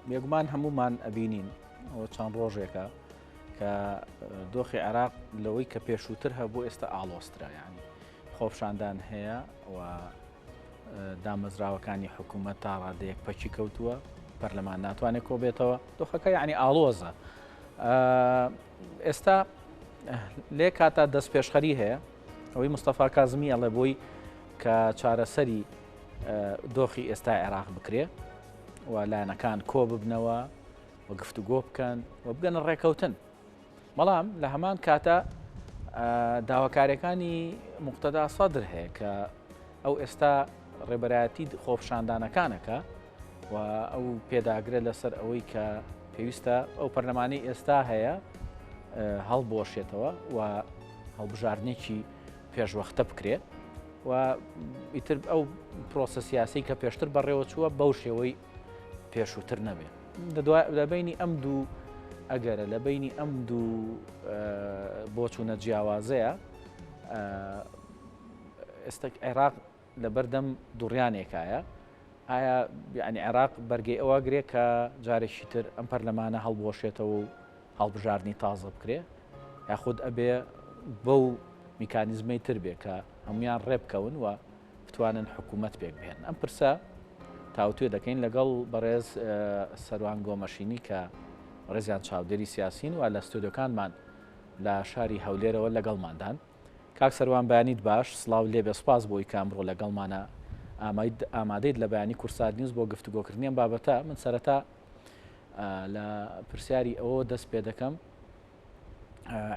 بێگومان هەمومان ئەبینین ئەوە چەند ڕۆژێکە کە دۆخی عێراق لەوەی کە پێشووتر هەبوو ئێستا ئاڵۆسترا یعنی خۆپشاندان هەیە و دامەزراوەکانی حکوومەت تا ڕادەیەک پەچی کەوتووە پەرلەمان ناتوانێت کۆ بێتەوە دۆخەکە یعنی ئاڵۆزە ئێستا لێ کاتا دەست پێشخەری هەیە ئەوەی مستەفا کازمی ئەڵێ بۆی کە چارەسەری دۆخی ئێستا عێراق بکرێ و لایەنەکان کۆ ببنەوە و گفتوگۆ بکەن و بگەنە ڕێکەوتن بەڵام لە هەمان کاتە داواکاریەکانی موقتەدا سەدر هەیە کە ئەو ئێستا ڕێبەرایەتی خۆپشاندانەکانەکە و ئەو پێداگرێت لەسەر ئەوەی کە پێویستە ئەو پەرلەمانی ئێستا هەیە هەڵبۆشێتەوە و هەڵبژاردنێکی پێشوەختە بکرێت و ئیتر ئەو پرۆسە سیاسی کە پێشتر بەڕێوە چووە بەو شێوەی پێشووتر نەبێ لە بینی ئەم دوو ئەگەرە لە بینی ئەم دوو بۆچوونە جیاوازەیە ئێستا عێراق لە بەردەم دوڕیانێکایە ئایا یعنی عێراق بەرگەی ئەوە گرێ کە جارێکی تر ئەم پەرلەمانە هەڵبۆشێتەوە و هەڵبژاردننی تازە بکرێ یاخود ئەبێ بەو میکانیزمەی تر بێ کە هەمویان ڕێبکەون و بتوانن حکوومەت پێک بهێن ئەم پرسە تاوتوێ دەکەین لەگەڵ بەڕێز سەروان گۆمەشینی کە ڕێزیان چاودێری سیاسین و لە ستودیۆکانمان لە شاری هەولێرەوە لەگەڵماندان کاک سەروان بەیانیت باش سڵاو لێبێ سپاس بۆی کامڕۆ لەگەڵمانە ئامادەیت لە بەیانی کورسات نیوز بۆ گفتوگۆکردنیان بابەتە من سەرەتا لە پرسیاری ئەوە دەست پێ دەکەم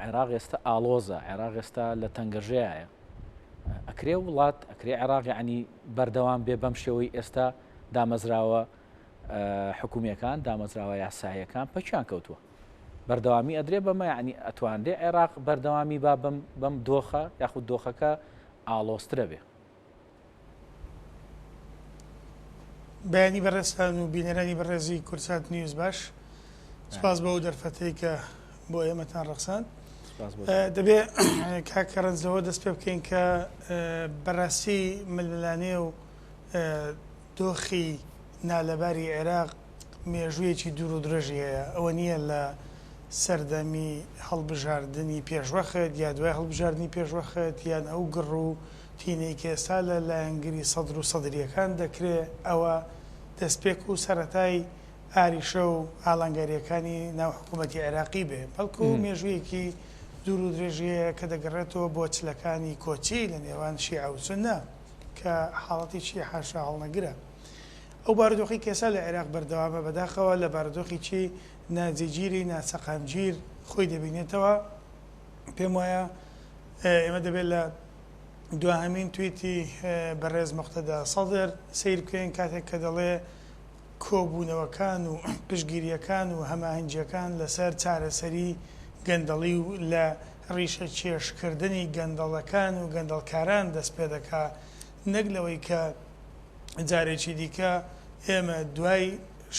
عێراق ئێستا ئاڵۆزە عێراق ئێستا لە تەنگەژەیە ئەکرێ وڵات ئەکرێ عێراق یعنی بەردەوام بێ بەم شێوەی ئێستا دامەزراوە حکوومیەکان دامەزراوە یاساییەکان پەچیان کەوتووە بەردەوامی ئەدرێ بەمە یعنی ئەتواندێ عێراق بەردەوامی با بەم دۆخە یاخود دۆخەکە ئاڵۆسترە بێ بەیانی بەڕێستان و بینەرانی بەڕێزی کورسات نیوز باش سپاس بۆ ئەو دەرفەتەی کە بۆ ئێمەتان ڕەخسان دەبێ کاکەڕەنجەوە دەست پێ بکەین کە بەڕاستی ململانێ و دۆخی نالەباری عێراق مێژوویەکی دوور و درێژی هەیە ئەوە نییە لە سەردەمی هەڵبژاردننی پێشوەخت یا دوای هەڵبژاردننی پێشوەخت یان ئەو گڕ و تینەی کە ئێستا لە لایەنگری سەدر و سەدرریەکان دەکرێت ئەوە دەستپێک و سەرەتای ئاریشە و ئاڵنگاریەکانی ناو حکوومەتی عێراقی بێ بەڵکو و مێژوویەکی دوور و درێژەیە کە دەگەڕێتەوە بۆ چلەکانی کۆچی لە نێوان شیعە و سونە کە حاڵەتێکی حاشا هەڵنەگرە ئەو بارودۆخی کێسا لە عێراق بەردەوامە بەداخەوە لە بارودۆخێکی ناجێگیری ناسەقامگیر خۆی دەبینێتەوە پێم وایە ئێمە دەبێت لە دوهەمین تویتی بەڕێز موقتەدا سەدر سیر بکەین کاتێک کە دەڵێ کۆبوونەوەکان و پشگیریەکان و هەماهنگیەکان لەسەر چارەسەری گەندەڵی و لە ڕیشە چێشکردنی گەندەڵەکان و گەندەڵکاران دەست پێ دەکا نەک لەوەی کە جارێکی دیکە ئێمە دوای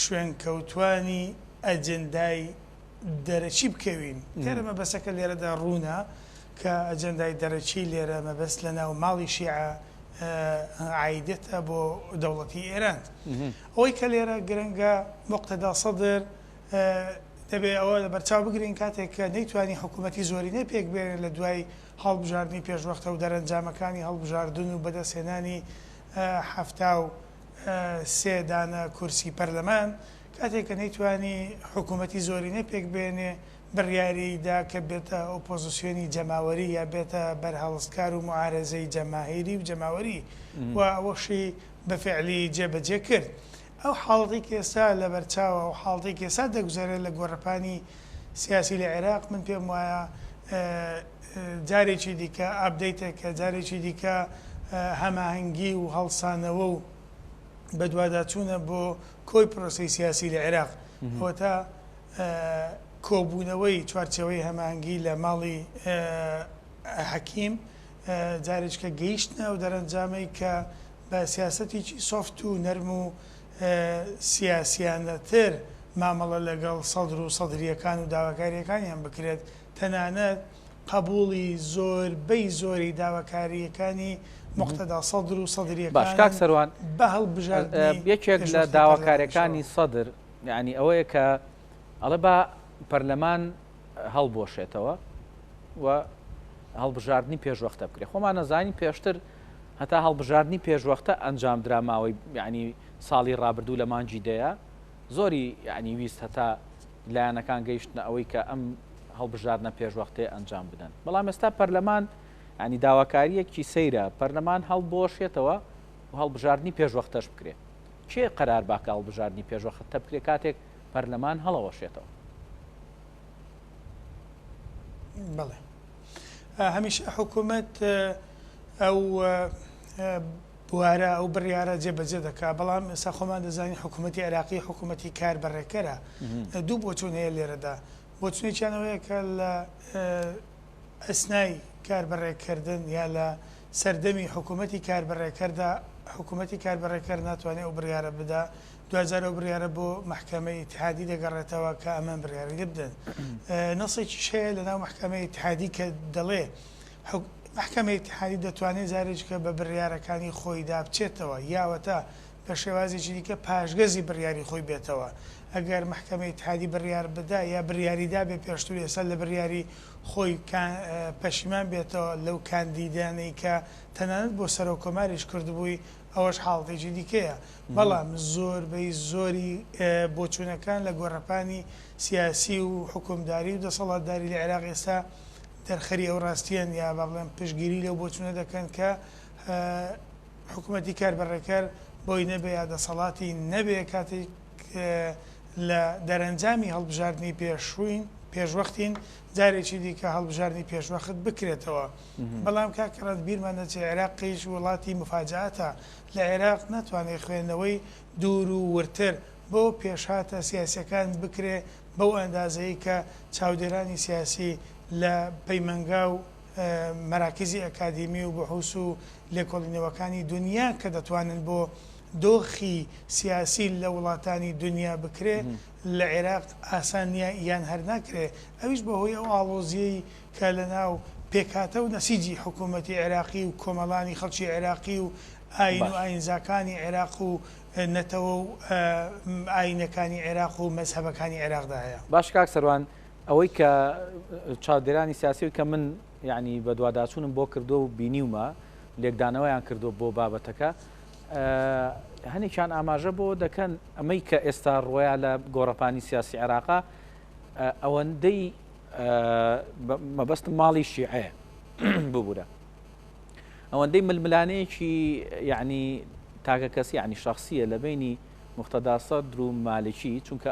شوێن کەوتوانی ئەجندای دەرەچی بکەوین تێرەمە بەسەکە لێرەدا ڕوونا کە ئەجندای دەرەچی لێرە مەبەست لە ناو ماڵی شیعە عیدێتە بۆ دەوڵەتی ئێران ئەوەی کە لێرە گرنگە موقتەدا سەدر دەبێت ئەوە لە بەرچاو بگرین کاتێک کە نەیتوانی حکوومەتی زۆرینە پێک بێنێت لە دوای هەڵبژاردننی پێشوەختە و دەرەنجامەکانی هەڵبژاردن و بەدەستهێنانی هەفتا و سێدانە کورسی پەرلەمان کاتێک کە نەیتوانی حکوومەتی زۆرینە پێک بێنێ بڕیاریدا کە بێتە ئۆپۆزیسیۆنی جەماوەری یا بێتە بەرهەڵستکار و معارەزەی جەماهیری و جەماوەری و ئەوەشی بەفعلی جێبەجێ کرد ئەو حاڵەتی کێسا لە بەرچاوە و حاڵەتی کێسا دەگوزارێت لە گۆڕەپانی سیاسی لە عێراق من پێم وایە جارێکی دیکە ئابدەیتێکە جارێکی دیکە هەماهەنگی و هەڵسانەوە و بەدواداچوونە بۆ کۆی پرۆسی سیاسی لە عێراق ئەوە تا کۆبوونەوەی چوارچەوەی هەماهەنگی لە ماڵی حەکیم جارێککە گەیشتنە و دەرەنجامەی کە بە سیاسەتێکی سۆفت و نەرم و سیاسیانەتر مامەڵە لەگەڵ سەدر و سەدرریەکان و داواکاریەکانیان بکرێت تەنانەت قبولی زۆربەی زۆری داواکاریەکانی موقتەدا سەدر و سەدرریەکان باش کاک سەروان بە هەڵبژاردننی یەکێک لە داواکاریەکانی سەدر یعنی ئەوەیە کە ئەڵێ با پەرلەمان هەڵبۆشێتەوە و هەڵبژاردننی پێشوەختە بکرێت خۆمان نەزانی پێشتر هەتا هەڵبژاردننی پێشوەختە ئەنجام دراماوەی یعنی ساڵی ڕابردوو لە مانجی دەیە زۆری یعنی ویست هەتا لایەنەکان گەیشتنە ئەوەی کە ئەم هەڵبژاردنە پێشوەختەیە ئەنجام بدەن بەڵام ئێستا پەرلەمان ینی داواکاریەکی سەیرە پەرلەمان هەڵبۆشێتەوە و هەڵبژاردننی پێشوەختەش بکرێت چێ قەرار باکە هەڵبژاردننی پێشوەختە بکرێت کاتێک پەرلەمان هەڵەوەشێتەوە بەڵێ هەمیشە حکوومەت ئەو بوارە ئەو بڕیارە جێبەجێ دەکا بەڵام ئێستا خۆمان دەزانین حکوومەتی عێراقی حکوومەتی کاربەڕێکەرە دوو بۆچوون هەیە لێرەدا بۆچونێکیانەوەیە کە لە ئەسنای کاربەڕێکردن یا لە سەردەمی حکوومەتی کاربەڕێکەردا حکوومەتی کاربەڕێکەر ناتوانێت ئەو بڕیارە بدا 2000 ئەو بڕیارە بۆ محکەمەی اتحادی دەگەڕێتەوە کە ئەمان بڕیاری بدەن نەسێکی شەیە لەناو محکەمەی اتحادی کە دەڵێ محکەمەی اتحادی دەتوانێت جارێککە بە بڕیارەکانی خۆی دابچێتەوە یاوەتە بە شێوازێکی دیکە پاشگەزی بڕیاری خۆی بێتەوە ئەگەر محکەمەی اتحادی بڕیار بدا یا بڕیاریدا بێ پێشتر ێستا لە بڕیاری خۆی پەشیمان بێتەوە لەو کاندیدانەی کە تەنانەت بۆ سەرۆک کۆماریش کردبووی ئەوەش حاڵتێکی دیکەیە بەڵام زۆربەی زۆری بۆچوونەکان لە گۆڕەپانی سیاسی و حکومداری و دەسەڵاتداری لە عێراق ئێستا دەرخەری ئەو ڕاستیان یا با بڵێن پشگیری لەو بۆچوونە دەکەن کە حکوومەتی کاربەڕێکەر بۆی نەبێ یا دەسەڵاتی نەبێ کاتێک لە دەرەنجامی هەڵبژاردننی پێشوەختین جارێکی دیکە هەڵبژاردننی پێشوەخت بکرێتەوە بەڵام کاکەڕەت بیرمان نەچێ عێراقیش وڵاتی مفاجعاتە لە عێراق ناتوانێت خوێندنەوەی دوور و ورتر بۆ پێشهاتە سیاسەکان بکرێ بەو ئەندازەیە کە چاودێرانی سیاسی لە پەیمەنگا و مەراکزی ئەکادیمی و بەحوس و لێکۆڵینەوەکانی دنیا کە دەتوانن بۆ دۆخی سیاسی لە وڵاتانی دنیا بکرێ لە عێراق ئاسان نیە یان هەر ناکرێ ئەویش بەهۆی ئەو ئاڵۆزیەی کە لە ناو پێکاتە و نەسیجی حکوومەتی عێراقی و کۆمەڵانی خەڵکی عێراقی و ئاین و ئاینزاکانی عێراق و نەتەوە و ئاینەکانی عێراق و مەزهەبەکانی عێراقدا هەیە باش کاک سەروان ئەوەی کە چاودێرانی سیاسی کە من یعنی بە دوواداچوونم بۆ کردو و بینیومە لێکدانەوەیان کردو بۆ بابەتەکە هەنێکیان ئاماژە بۆ دەکەن ئەمەی کە ئێستا ڕۆیە لە گۆڕەپانی سیاسی عێراقا ئەوەندەی مەبەستم ماڵی شیعەیە ببوورە ئەوەندەی ململانەیەکی یعنی تاکە کەسی یعنی شخصیە لە بینی مختەدا سەدر و مالکی چونکە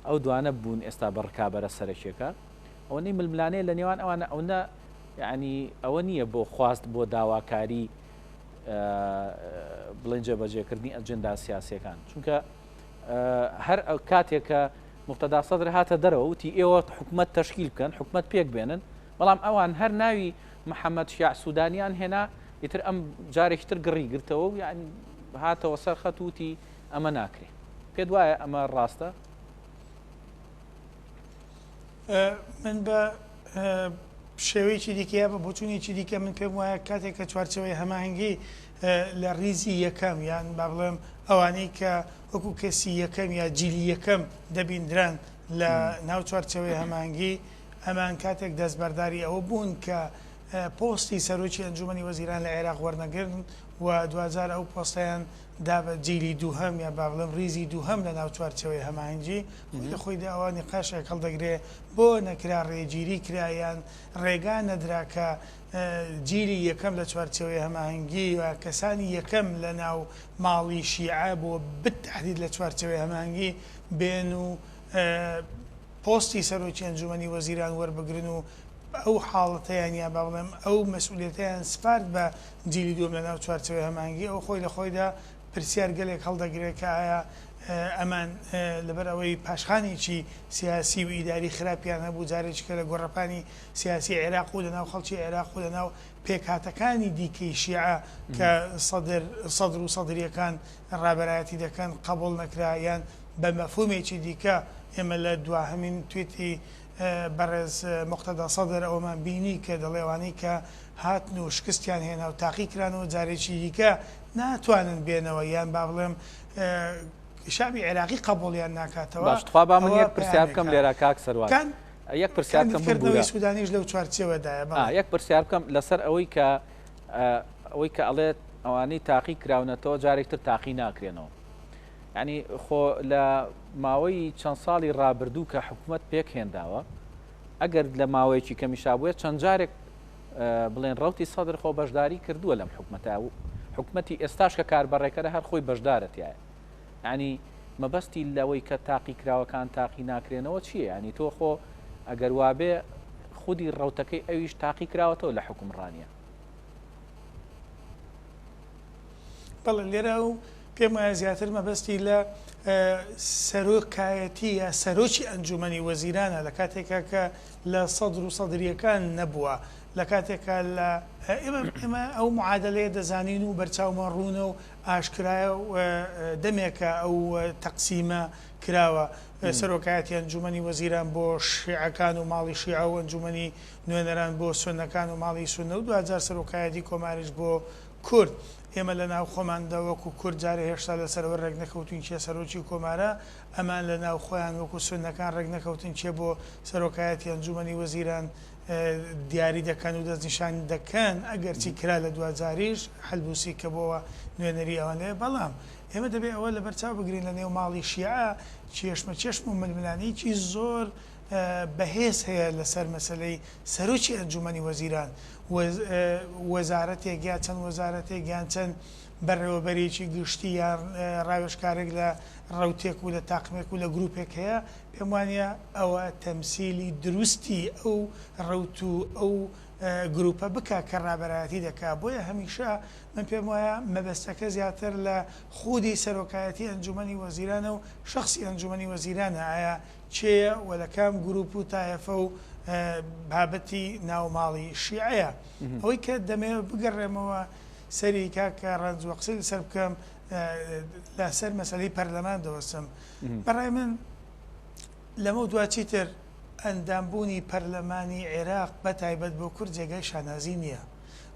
ئەو دوانە بوون ئێستا بە ڕکابەرە سەرەکیەکە ئەوەندەی ململانەیە لە نێوان ئەوانە ئەوە یعنی ئەوە نییە بۆ خواست بۆ داواکاری بڵێن جێبەجێکردنی ئەجندا سیاسیەکان چونکە هەر کاتێک کە مختەدا سەدر هاتە دەرەوە وتی ئێوە حکومەت تەشکیل بکەن حکومەت پێک بێنن بەڵام ئەوان هەر ناوی محەممەد شیع سوودانیان هێنا ئیتر ئەم جارێکی تر گڕی گرتەوە و یعنی هاتەوە سەر خەت وتی ئەمە ناکرێ پێت وایە ئەمە ڕاستە من بە شێوەیەکی دیکەیە بە بۆچوونێکی دیکە من پێم وایە کاتێک کە چوارچەوەی هەماهنگگی لە ریزی یەکەم یان با بڵێم ئەوانەی کە وەکو کەسی یەکەم یا جیلی یەکەم دەبیندران لە ناو چوارچەوەی هەماهنگگی ئەمان کاتێک دەستبەرداری ئەوە بوون کە پۆستی سەرۆکی ئەنجومەنی وەزیران لە عێراق وەرنەگرن و 2000 ئەو پۆستیان دا بە جیلی دووهەم یا با بڵێم ریزی دووهەم لە ناو چوارچەوەی هەماهنگگی لە خۆیدا ئەوە نقاشێک هەڵدەگرێ بۆ نەکرا ڕێگیری کرایان ڕێگا نەدرا کە جیلی یەکەم لە چوارچەوەی هەماهنگگی و کەسانی یەکەم لە ناو ماڵی شیعە بۆ بتحدید لە چوارچەوەی هەماهنگگی بێن و پۆستی سەرۆکی ئەنجومەنی وەزیران وەربگرن و ئەو حاڵەتەیان یا با بڵێم ئەو مەسئولیەتیان سپارت بە جیلی دووەم لە ناو چوارچەوەی هەماهنگگی ئەو خۆی لە خۆیدا پرسیار گەلێک هەڵدەگرێت کە ئایا ئەمان لەبەر ئەوەی پاشخانێکی سیاسی و ئیداری خراپیان هەبوو جارێککە لە گۆڕەپانی سیاسی عێراق و لەناو خەڵکی عێراق و لەناو پێکهاتەکانی دیکەی شیعە کە سەدر و سەدرریەکان ڕابەرایەتی دەکەن قبول نەکرایان بە مەفهومێکی دیکە ئێمە لە دواهەمین توێتی بەڕێز مختەدا سەدر ئەومان بینی کە دەڵێوانەی کە هاتن و شکستیان هێنا و تاقی کرانەوە جارێکی دیکە ناتوانن بێنەوە یان با بڵێم شعبی عێراقی قبولیان ناکاتەوە. باشخوا با من یەک پرسیار بکەم لێرە کاک سەروان یەک پرسیار بکەم کردنەوەی سوودانیش لەو چوارچێوەدایە یەک پرسیار بکەم لەسەر ئەوەی کە ئەڵێت ئەوانەی تاقی کراونەتەوە جارێکتر تاقی ناکرێنەوە ینی خۆ لە ماوەی چەند ساڵی ڕابردوو کە حکوومەت پێک هێنداوە ئەگەر لە ماوەیەکی کەمیشابووە چەند جارێک بڵێن ڕوتی سەدر خۆ بەشداری کردووە لەم حکوومەتە و حکوومەتی ئێستاش کە کاربەڕێکەکە هەر خۆی بەشدارەتیایە ینی مەبەستی لەوەی کە تاقی کراوەکان تاقی ناکرێنەوە چییە؟ ینی تۆ خۆ ئەگەر وابێ خودی ڕوتەکەی ئەویش تاقی کراوەتەوە لە حکومڕانیە. بەڵێ لێرە و پێم وایە زیاتر مەبەستی لە سەرۆکایەتی یا سەرۆکی ئەنجومەنی وەزیرانە لە کاتێکا کە لە سەدر و سەدرریەکان نەبووە لە کاتێکا لە ئێمە ئەو معادلەیە دەزانین و بەرچاومان ڕوونە و ئاشکرایە دەمێکە ئەو تەقسیمە کراوە سەرۆکایەتی ئەنجومەنی وەزیران بۆ شیعەکان و ماڵی شیعە و ئەنجومەنی نوێنەران بۆ سونەکان و ماڵی سونە و 2000 سەرۆکایەتی کۆماریش بۆ کورد. ئێمە لە ناو خۆماندا وەکو کورد جارێ هێشتا لەسەرەوە ڕێک نەکەوتین چیە سەرۆکی کۆمارە ئەمان لە ناو خۆیان وەکو سونەکان ڕێک نەکەوتن چێ بۆ سەرۆکایەتی ئەنجومەنی وەزیران دیاری دەکەن و دەستنیشان دەکەن ئەگەرچی کرا لە 2000ش هەلبوسی کە بۆەوە نوێنەری ئەوان لێ بەڵام ئێمە دەبێت ئەوە لە بەرچاو بگرین لە نێو ماڵی شیعە چێشمە چێشم و ململانەیەکی زۆر بەهێز هەیە لەسەر مەسلەی سەرۆکی ئەنجومەنی وەزیران وەزارەتێک یا چەند وەزارەتێک یان چەند بەڕێوەبەرێکی گشتی یان ڕاوێژکارێک لە ڕوتێک و لە تاقمێک و لە گروپێک هەیە پێم وانە ئەوە تەمسیلی دروستی ئەو ڕوت و ئەو گروپە بکە کە ڕابەرایەتی دەکا بۆیە هەمیشە من پێم وایە مەبەستەکە زیاتر لە خودی سەرۆکایەتی ئەنجومەنی وەزیرانە و شخصی ئەنجومەنی وەزیرانە ئایا چێە و لە کام گروپ و تایەفە و بابەتی ناوماڵی شیعەیە ئەوەی کە دەمەوێت بگەڕێمەوە سەری کاکە ڕەنجوە قسەی لەسەر بکەم لەسەر مەسەلەی پەرلەمان دەوەستم بەڕای من لەمە دواچی تر ئەندامبوونی پەرلەمانی عێراق بە تایبەت بۆ کورد جێگای شانازی نییە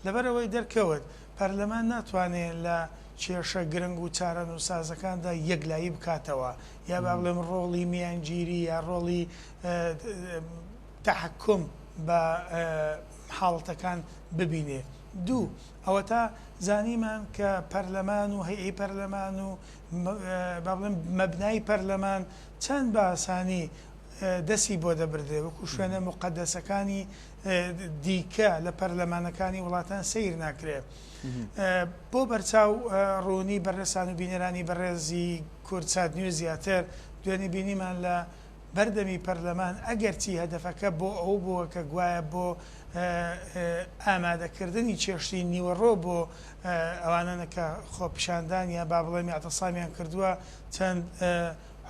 لەبەرەوەی دەرکەوت پەرلەمان ناتوانێت لە کێشە گرنگ و چارەن و سازەکاندا یەکلایی بکاتەوە یا با بڵێم ڕۆڵی میانگیری یا ڕۆڵی تەحکم بە حاڵەتەکان ببینێ. دوو ئەوە تا زانیمان کە پەرلەمان و هەیئەی پەرلەمان و با بڵێم مەبنای پەرلەمان چەند بە ئاسانی دەستی بۆ دەبردێ وەکو شوێنە مقەدەسەکانی دیکە لە پەرلەمانەکانی وڵاتان سیر ناکرێت. بۆ بەرچاو ڕوونی بەڕێسان و بینەرانی بەڕێزی کورد نیوز زیاتر دوێنێ بینیمان لە بەردەمی پەرلەمان ئەگەرچی هەدەفەکە بۆ ئەو بووە کە گوایە بۆ ئامادەکردنی چێشتی نیوەڕۆ بۆ ئەوانە کە خۆپیشاندان یا با بڵێمی ئەتەسامیان کردووە چەند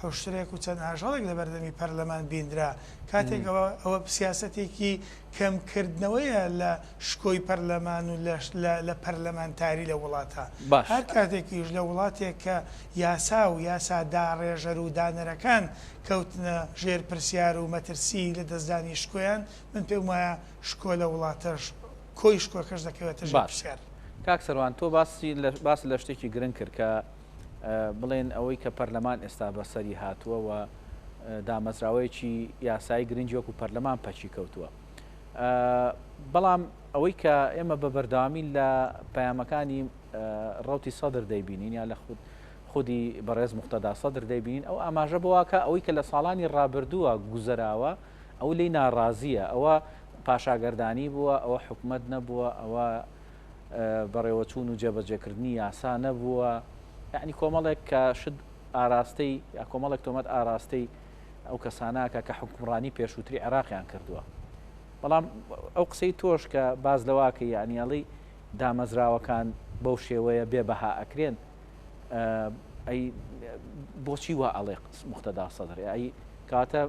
حوشترێک و چەند ئاژەڵێک لە بەردەمی پەرلەمان بیندرا کاتێک ئەوە سیاسەتێکی کەمکردنەوەیە لە شکۆی پەرلەمان و لە پەرلەمانتاری لە وڵاتە هەر کاتێکیش لە وڵاتێک کە یاسا و یاسا داڕێژەر و دانەرەکان کەوتنە ژێر پرسیار و مەترسی لە دەستدانی شکۆیان من پێم وایە شکۆ لە وڵاتەش کۆی شکۆکەش دەکەوێتە پرسیار. کاک سەروان تۆ باس لە شتێکی گرنگ کرد کە بڵێن ئەوەی کە پەرلەمان ئێستا بەسەری هاتووە و دامەزراوەیەکی یاسایی گرنگی وەکو پەرلەمان پەچی کەوتووە بەڵام ئەوەی کە ئێمە بە بەرداوامی لە پەیامەکانی ڕوتی سەدر دەیبینین یا لە خودی بەڕێز موقتەدا سەدر دەیبینین ئەو ئاماژە بواکە ئەوەی کە لە ساڵانی ڕابردووە گوزەراوە ئەو لی ناڕازیە ئەوە پاشاگەردانی بووە ئەوە حکومەت نەبووە ئەوە بەڕێوەچوون و جێبەجێکردنی یاسا نەبووە یعنی کۆمەڵێک کە شت ئاراستەی یا کۆمەڵێک تۆمەت ئاراستەی ئەو کەساناکە کە حکومڕانی پێشووتری عێراقیان کردووە بەڵام ئەو قسەی تۆش کە باز لەواکە یعنیڵی دامەزراوەکان بەو شێوەیە بێبەها ئەکرێن ئەی بۆچی وا ئەڵێ موقتەدا سەدر ئەی کاتە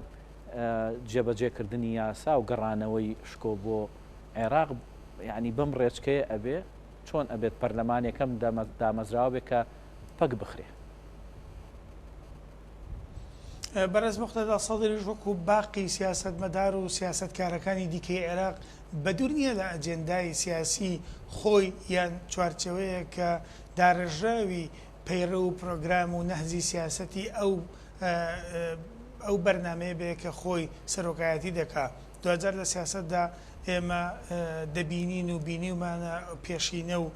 جێبەجێکردنی یاسا و گەڕانەوەی شکۆ بۆ عێراق یعنی بەم ڕێچکەیە ئەبێ چۆن ئەبێت پەرلەمانێکەم دامەزراوە بێت کە پەک بخرێ. بەڕێز موقتەدا سەدریش وەکو باقی سیاسەتمەدار و سیاسەتکارەکانی دیکەی عێراق بەدوور نییە لە ئەجێندای سیاسی خۆی یان چوارچەوەیە کە داڕێژراوی پەیڕە و پرۆگرام و نەهزی سیاسەتی ئەو بەرنامەیە بێ کە خۆی سەرۆکایەتی دەکات. دوجار لە سیاستدا ئێمە دەبینین و بینیمانە پێشینە و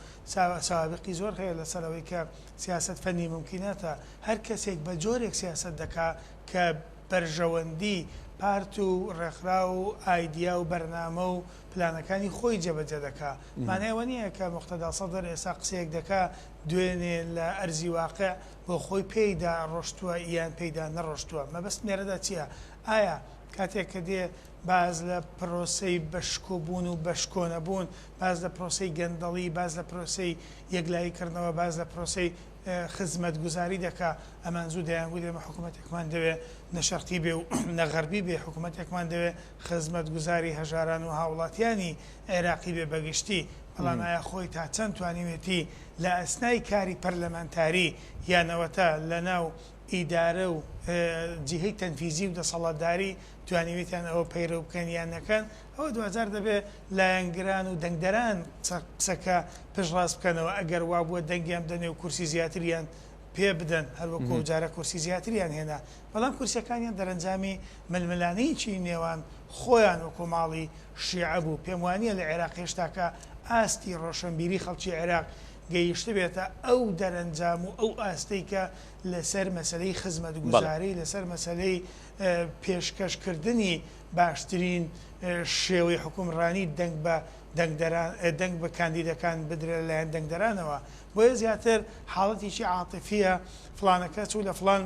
ساوابقی زۆر هەیە لەسەرەوەی کە سیاست فەنی ممکناتە هەر کەسێک بە جۆرێک سیاست دەکات کە بەرژەوەندی پارت و ڕێکخرا و ئایدیا و بەرنامە و پلانەکانی خۆی جێبەجێ دەکات. مانایەوە نییە کە موقتەدا سەدەر ئێستا قسەیەک دەکات دوێنێ لە ئەرزی واقع بۆ خۆی پێیدا ڕۆشتووە یان پێیدا نەڕۆشتووە. مەبەست مێرەدا چییە؟ ئایا کاتێک کە دێ باز لە پرۆسەی بەشکۆبوون و بەشکۆنەبوون، باز لە پرۆسەی گەندەڵی، باز لە پرۆسەی یەکلاییکردنەوە، باز لە پرۆسەی خزمەت گوزاری دەکا، ئەمان زوو دەیانگو دێمە حکوومەتێکمان دەوێت نەشەرقی بێ و نەغەربی بێ، حکوومەتێکمان دەوێت خزمەت گوزاری هەژاران و هاوڵاتیانی عێراقی بێ بەگشتی. بەڵام ئایا خۆی تا چەند توانیوێتی لە ئەسنای کاری پەرلەمانتاری یانەوەتە لە ناو ئیدارە و جیهەی تەنفیزی و دەسەڵاتداری توانیوێتیان ئەوە پەیڕە بکەن یان نەکەن، ئەوە دوجار دەبێت لایەنگران و دەنگدەران قسەکە پشڕاست بکەنەوە. ئەگەر وا بووە دەنگیان بدەنێ و کورسی زیاتریان پێ بدەن، هەروەکو جارە کورسی زیاتریان هێنا، بەڵام کورسەکانیان دەرەنجامی ململانەیەکی نێوان خۆیان وەکو ماڵی شیعە بوو. پێم وانییە لە عێراق هێشتاکە ئاستی ڕۆشنبیری خەڵکی عێراق گەیشتە بێتە ئەو دەرەنجام و ئەو ئاستەی کە لەسەر مەسلەی خزمەت گوزاری، لەسەر مەسلەی پێشکەشکردنی باشترین شێوەی حکومڕانی دەنگ بە کاندیدەکان بدرێت لەلایەن دەنگدەرانەوە. بۆیە زیاتر حاڵەتێکی عاتیفیە فلانە کەس و لە فلان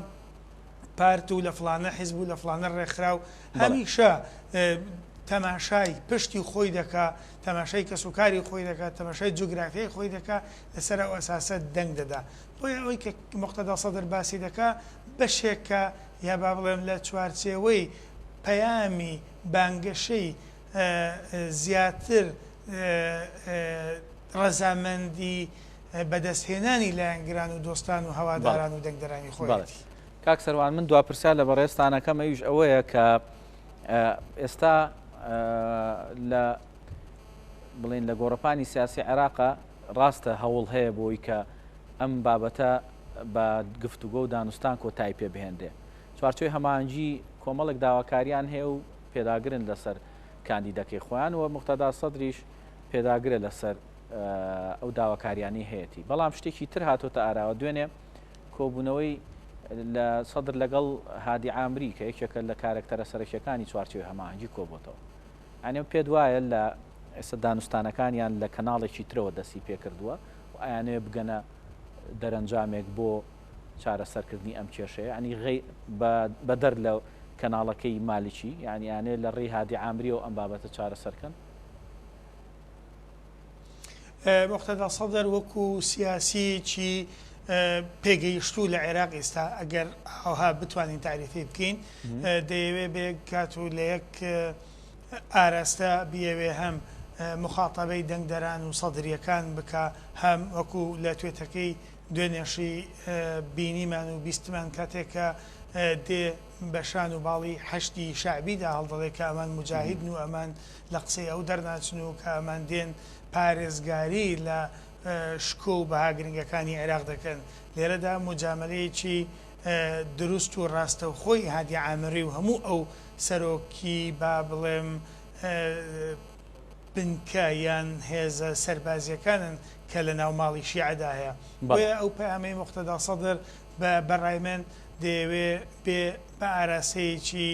پارت و لە فلانە حیزب و لە فلانە ڕێکخرا و هەمیشە تەماشای پشتی خۆی دەکات، تەماشای کەسوکاری خۆی دەکات، تەماشای جوگرافیای خۆی دەکات، لەسەر ئەو ئەساسە دەنگ دەدا. بۆیە ئەوەی کە موقتەدا سەدر باسی دەکات بەشێکە یا با بڵێم لە چوارچێوەی پەیامی بانگەشەی زیاتر ڕەزامەندی بەدەستهێنانی لایەنگران و دۆستان و هەواداران و دەنگدەرانی خۆی. کاک سەروان، من دوا پرسیار لە بەڕێستانەکەم ئەویش ئەوەیە کە ئێستا لە بڵێن لە گۆڕەپانی سیاسی عێراقا ڕاستە هەوڵ هەیە بۆی کە ئەم بابەتە بە گفتوگۆ و دانوستان کۆتایی پێ بهێندێ. چوارچۆی هەمانجی کۆمەڵێک داواکاریان هەیە و پێداگرن لەسەر کاندیدەکەی خۆیان و موقتەدا سەدریش پێداگرە لەسەر ئەو داواکاریانی هەیەی. بەڵام شتێکی تر هاتۆتە ئاراوە دوێنێ کۆبوونەوەی لە سەدر لەگەڵ هادی عامری کە یەکێکە لە کارکتەرە سەرەکیەکانی چوارچێوی هەماهەنگی کۆبووتەوە. ئەنێ پێ وایە لە ئێستا دانوستانەکانیان لە کەناڵێکی ترەوە دەستی پێکردووە و ئەیانەوێ بگەنە دەرەنجامێک بۆ چارەسەرکردنی ئەم کێشەیە، ئەنی بە دەر لە کەناڵەکەی مالیکی، یعنی ئەانێ لە ڕێی هادی عامری و ئەم بابەتە چارەسەرکەن. موقتەدا سەدر وەکو سیاسیی پێگەیشتوو لە عێراق ئێستا ئەگەر ئەوها بتوانین تعریفی بکەین، دەیەوێ بێ کات و لە یەک ئاراستە بیەوێ هەم مخاتەبەی دەنگدەران و سەدریەکان بکە، هەم وەکو لە توێتەکەی دوێنێشی بینیمان و بیستمان کاتێکە دێ بەشان و باڵی حەشتی شعبیدا هەڵدەڵێ کە ئەمان مجاهیدن و ئەمان لە قسەی ئەو دەرناچن و کە ئەمان دێن پارێزگاری لە شکۆ و بەهاگرنگەکانی عێراق دەکەن. لێرەدا مجاملەیەکی دروست و ڕاستە و خۆی هادی عامری و هەموو ئەو سەرۆکی با بڵێم بنکە یان هێزە سەربازیەکانن کە لە ناو ماڵی شیعەدا هەیە. بۆیە ئەو پەیامەی موقتەدا سەدر بەڕای من دەیەوێ بێ بە ئاراسەیەکی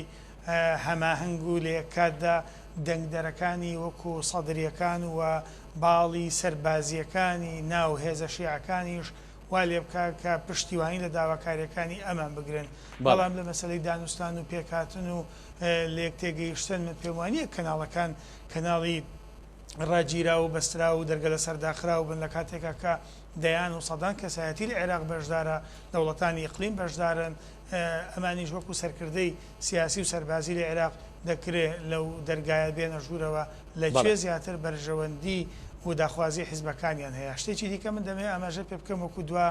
هەماهەنگ و لە یەکاتدا دەنگدەرەکانی وەکو سەدریەکان و باڵی سەربازیەکانی ناو هێزە شیعەکانیش وا لێ بکە کە پشتیوانی لە داواکاریەکانی ئەمان بگرن. بەڵام لە مەسەلەی دانوستان و پێکاتن و لە یەک تێگەیشتن من پێم وانییە کەناڵەکان کەناڵی ڕاگیرا و بەسترا و دەرگە لە سەرداخرا و بن لە کاتێکە کە دەیان و سەدان کەسایەتی لە عێراق بەشدارە، دەوڵەتانی ئیقلیم بەشدارن، ئەمانیش وەکو سەرکردەی سیاسی و سەربازی لە عێراق دەکرێت لەو دەرگایە بێنە ژوورەوە لەکوێ زیاتر بەرژەوەندی و داخوازی حیزبەکانیان هەیە. شتێکی دیکە من دەمێ ئاماژە پێ بکەم وەکو دوا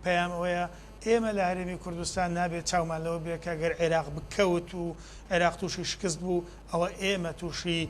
پەیام ئەوەیە ئێمە لە هەرێمی کوردستان نابێت چاومان لەوە بێت کە گەر عێراق بکەوت و عێراق تووشی شکست بوو ئەوە ئێمە تووشی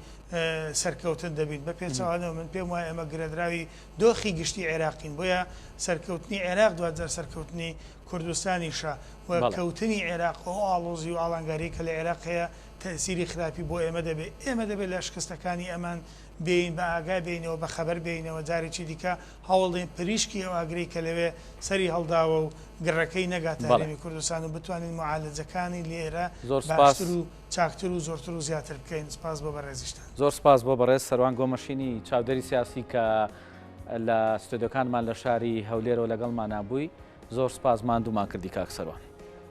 سەرکەوتن دەبین بە پێچەوانەوە من پێم وایە ئەمە گرەدراوی دۆخی گشتی عێراقین بۆیە سەرکەوتنی عێراق دواتر سەرکەوتنی کوردستانیشە و کەوتنی عێراق و ئاڵۆزی و ئاڵنگاری کە لە عێراق هەیە تەسیری خراپی بۆ ئێمە دەبێت ئێمە دەبێت لە شکستەکانی ئەمان بین بە ئاگای بینەوە بە خەبەر بینەوە جارێکی دیکە هەوڵدەین پریشکی ئەو ئاگری کە لەوێ سەری هەڵداوە و گڕەکەی نەگاتارێمی کوردستان و بتوانین معالەجەکانی لێرە باشتر و چاکتر و زۆرتر و زیاتر بکەین. سپاس بۆ بەڕێزیشتان. زۆر سپاس بۆ بەڕێز سەروان گۆمەشینی چاودێری سیاسی کە لە ستودیۆکانمان لە شاری هەولێرەوە لەگەڵمان نبووی. زۆر سپاس ماندوومان کردی کاک سەروان.